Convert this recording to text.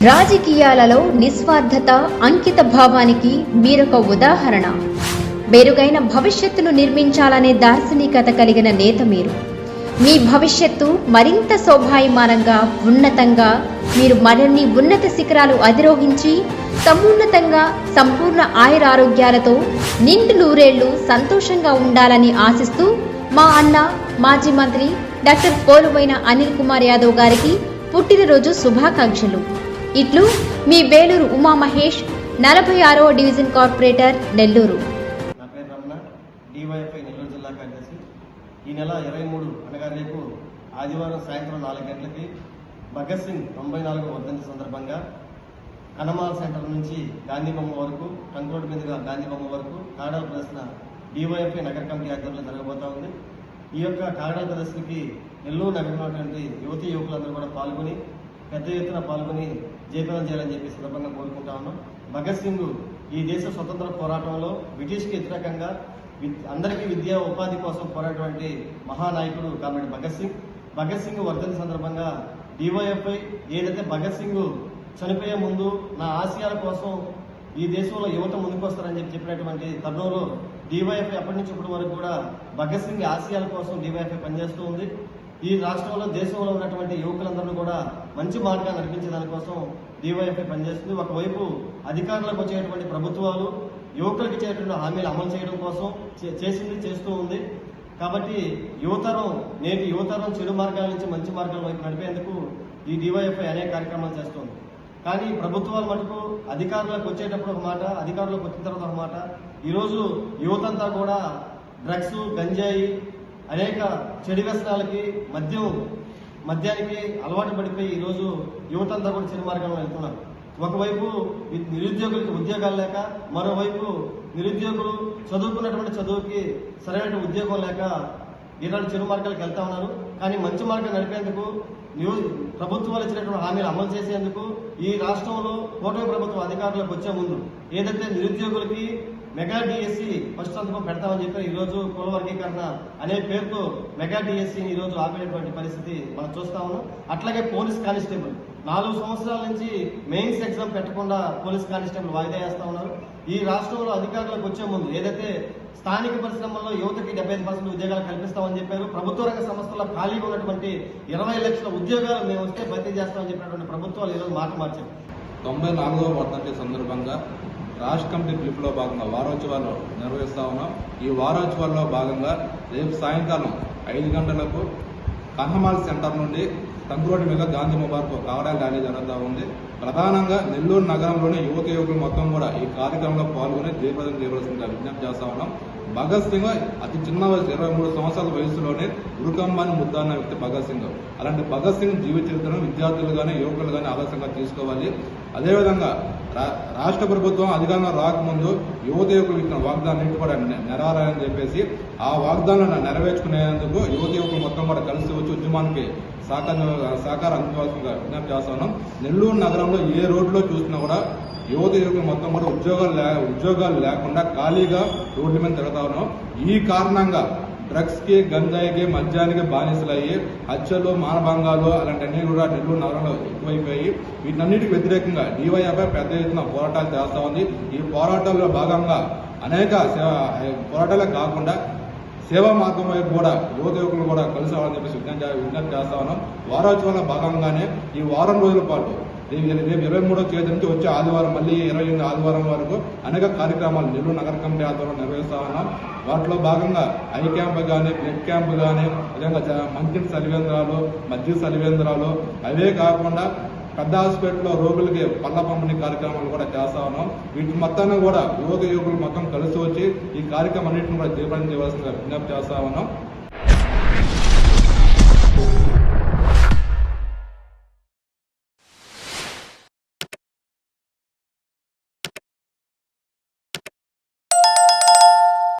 రాజకీయాలలో నిస్వార్థత, అంకిత భావానికి మీరొక ఉదాహరణ. మెరుగైన భవిష్యత్తును నిర్మించాలనే దార్శనికత కలిగిన నేత మీరు. మీ భవిష్యత్తు మరింత శోభాయమానంగా, ఉన్నతంగా, మీరు మరిన్ని ఉన్నత శిఖరాలు అధిరోహించి సమున్నతంగా సంపూర్ణ ఆయురారోగ్యాలతో నిండు నూరేళ్లు సంతోషంగా ఉండాలని ఆశిస్తూ మా అన్న మాజీ మంత్రి డాక్టర్ పోలువైన అనిల్ కుమార్ యాదవ్ గారికి పుట్టినరోజు శుభాకాంక్షలు. ఇట్లు మీ వేలూరు ఉమా మహేష్, 46వ డివిజన్ కార్పొరేటర్, నెల్లూరు. నా పేరు రమణ, డివైఎఫ్ఐ నెల్లూరు జిల్లా కార్యదర్శి. ఈ నెల 23 అనగా రేపు ఆదివారం సాయంత్రం 4 గంటలకి భగత్ సింగ్ 94వ వర్ధంతి సందర్భంగా కనమాల సెంటర్ నుంచి గాంధీ బొమ్మ వరకు, ట్రంక్ రోడ్ మీదుగా గాంధీ బొమ్మ వరకు కాడాల ప్రదర్శన డివైఎఫ్ఐ నగర కమిటీ ఆధ్వర్యంలో జరగబోతా ఉంది. ఈ యొక్క కాడాల ప్రదర్శనకి నెల్లూరు నగరంలో ఉన్నటువంటి యువతీ యువకులందరూ కూడా పాల్గొని పెద్ద ఎత్తున పాల్గొని జయప్రదం చేయాలని చెప్పి సందర్భంగా కోరుకుంటా ఉన్నాం. భగత్ సింగ్ ఈ దేశ స్వతంత్ర పోరాటంలో బ్రిటిష్కి వ్యతిరేకంగా అందరికీ విద్యా ఉపాధి కోసం పోరాటటువంటి మహానాయకుడు కాబట్టి భగత్ సింగ్ వర్ధంతి సందర్భంగా డివైఎఫ్ఐ ఏదైతే భగత్ సింగ్ చనిపోయే ముందు నా ఆశయాల కోసం ఈ దేశంలో యువత ముందుకు వస్తారని చెప్పినటువంటి తరుణంలో డివైఎఫ్ఐ అప్పటి నుంచి ఇప్పటి వరకు కూడా భగత్ సింగ్ ఆశయాల కోసం డివైఎఫ్ఐ పనిచేస్తూ ఉంది. ఈ రాష్ట్రంలో, దేశంలో ఉన్నటువంటి యువకులందరూ కూడా మంచి మార్గాన్ని నడిపించే దానికోసం డివైఎఫ్ఐ పనిచేస్తుంది. ఒకవైపు అధికారులకు వచ్చేటువంటి ప్రభుత్వాలు యువకులకు ఇచ్చేటువంటి హామీలు అమలు చేయడం కోసం చేస్తూ ఉంది. కాబట్టి నేటి యువతరం చెడు మార్గాల నుంచి మంచి మార్గాల వైపు నడిపేందుకు ఈ డివైఎఫ్ఐ అనేక కార్యక్రమాలు చేస్తుంది. కానీ ప్రభుత్వాలు మటుకు అధికారులకు వచ్చేటప్పుడు ఒక మాట, అధికారులకు వచ్చిన తర్వాత ఒక మాట. ఈరోజు యువతంతా కూడా డ్రగ్స్, గంజాయి, అనేక చెడు వ్యసనాలకి, మద్యానికి అలవాటు పడిపోయి ఈరోజు యువతంతా కూడా చెడు మార్గంలో వెళ్తున్నారు. ఒకవైపు నిరుద్యోగులకి ఉద్యోగాలు లేక, మరోవైపు నిరుద్యోగులు చదువుకున్నటువంటి చదువుకి సరైన ఉద్యోగం లేక ఇలాంటి చెడు మార్గాలకు వెళ్తా ఉన్నారు. కానీ మంచి మార్గం నడిపేందుకు ప్రభుత్వాలు ఇచ్చినటువంటి హామీలు అమలు చేసేందుకు ఈ రాష్ట్రంలో కూటమి ప్రభుత్వం అధికారులకు వచ్చే ముందు ఏదైతే నిరుద్యోగులకి మెగా డిఎస్సి ఫస్ట్ సంతకం పెడతామని చెప్పి ఈరోజు కుల వర్గీకరణ అనే పేరుతో మెగా డిఎస్సిని ఈరోజు ఆపేటువంటి పరిస్థితి మనం చూస్తా ఉన్నాం. అట్లాగే పోలీస్ కానిస్టేబుల్ 4 సంవత్సరాల నుంచి మెయిన్స్ ఎగ్జామ్ పెట్టకుండా పోలీస్ కానిస్టేబుల్ వాయిదా వేస్తా ఉన్నారు. ఈ రాష్ట్రంలో అధికారులకు వచ్చే ముందు ఏదైతే స్థానిక పరిశ్రమల్లో యువతకి 75% ఉద్యోగాలు కల్పిస్తామని చెప్పారు. ప్రభుత్వ రంగ సంస్థల్లో ఖాళీగా ఉన్నటువంటి 20 లక్షల ఉద్యోగాలు మేము వస్తే భర్తీ చేస్తామని చెప్పినటువంటి ప్రభుత్వాలు ఈరోజు మాట మార్చారు. 94వ వర్ధంతి సందర్భంగా రాష్ట్ర కమిటీ పిలుపులో భాగంగా వారోత్సవాలు నిర్వహిస్తా ఉన్నాం. ఈ వారోత్సవాల్లో భాగంగా రేపు సాయంకాలం 5 గంటలకు కనమాల్ సెంటర్ నుండి ట్రంక్ రోడ్డు మీద గాంధీ వరకు కావడా ర్యాలీ జరుగుతూ ఉంది. ప్రధానంగా నెల్లూరు నగరంలోని యువకులు మొత్తం కూడా ఈ కార్యక్రమంలో పాల్గొని జయప్రదం చేయవలసిందిగా విజ్ఞప్తి చేస్తా ఉన్నాం. భగత్ సింగ్ అతి చిన్న వయసు 23 సంవత్సరాల వయసులోనే ఉరుకంబాన్ని ముద్దాన్న వ్యక్తి భగత్ సింగ్. అలాంటి భగత్ సింగ్ జీవిత చరిత్రను విద్యార్థులు కానీ యువకులు కానీ ఆదర్శంగా తీసుకోవాలి. అదేవిధంగా రాష్ట్ర ప్రభుత్వం అధికారంలో రాకముందు యువకులు ఇచ్చిన వాగ్దానాన్ని కూడా నెరవేరాలని చెప్పేసి ఆ వాగ్దానాలను నెరవేర్చుకునేందుకు యువకులు మొత్తం కూడా కలిసి వచ్చి ఉద్యమానికి సహకారం అందించవలసిందిగా విజ్ఞప్తి చేస్తా ఉన్నాం. నెల్లూరు నగరంలో ఏ రోడ్లో చూసినా కూడా యువకులు మొత్తం కూడా ఉద్యోగాలు లేకుండా ఖాళీగా రోడ్ల మీద తిరుగుతా ఉన్నాం. ఈ కారణంగా డ్రగ్స్కి, గంజాయికి, మద్యానికి బానిసలయ్యి హత్యలు, మానభంగాలు అలాంటివన్నీ కూడా నెల్లూరు నగరంలో ఎక్కువైపోయి వీటన్నిటికి వ్యతిరేకంగా డివైఎఫ్ఐ పెద్ద ఎత్తున పోరాటాలు చేస్తా ఉంది. ఈ పోరాటాల్లో భాగంగా అనేక పోరాటాలే కాకుండా సేవా మార్గం వైపు కూడా యువకులు కూడా కలిసి రావాలని చెప్పేసి విజ్ఞప్తి చేస్తా ఉన్నాం. వారోత్సవాల భాగంగానే ఈ వారం రోజుల పాటు రేపు 23వ తేదీ నుంచి వచ్చే ఆదివారం మళ్ళీ 28 ఆదివారం వరకు అనేక కార్యక్రమాలు నెల్లూరు నగర కమిటీ ఆధ్వర్యంలో నిర్వహిస్తా ఉన్నాం. వాటిలో భాగంగా ఐ క్యాంప్ కానీ, బ్లడ్ క్యాంప్ కానీ, అదేవిధంగా మంచి సలివేంద్రాలు, మధ్య సలివేంద్రాలు, అవే కాకుండా పెద్ద హాస్పిటల్లో రోగులకి పళ్ళ పంపిణీ కార్యక్రమాలు కూడా చేస్తా ఉన్నాం. వీటి మొత్తాన్ని కూడా యువకులు మొత్తం కలిసి వచ్చి ఈ కార్యక్రమం అన్నింటిని కూడా జయప్రదం చేయవలసిందిగా విజ్ఞప్తి చేస్తా ఉన్నాం.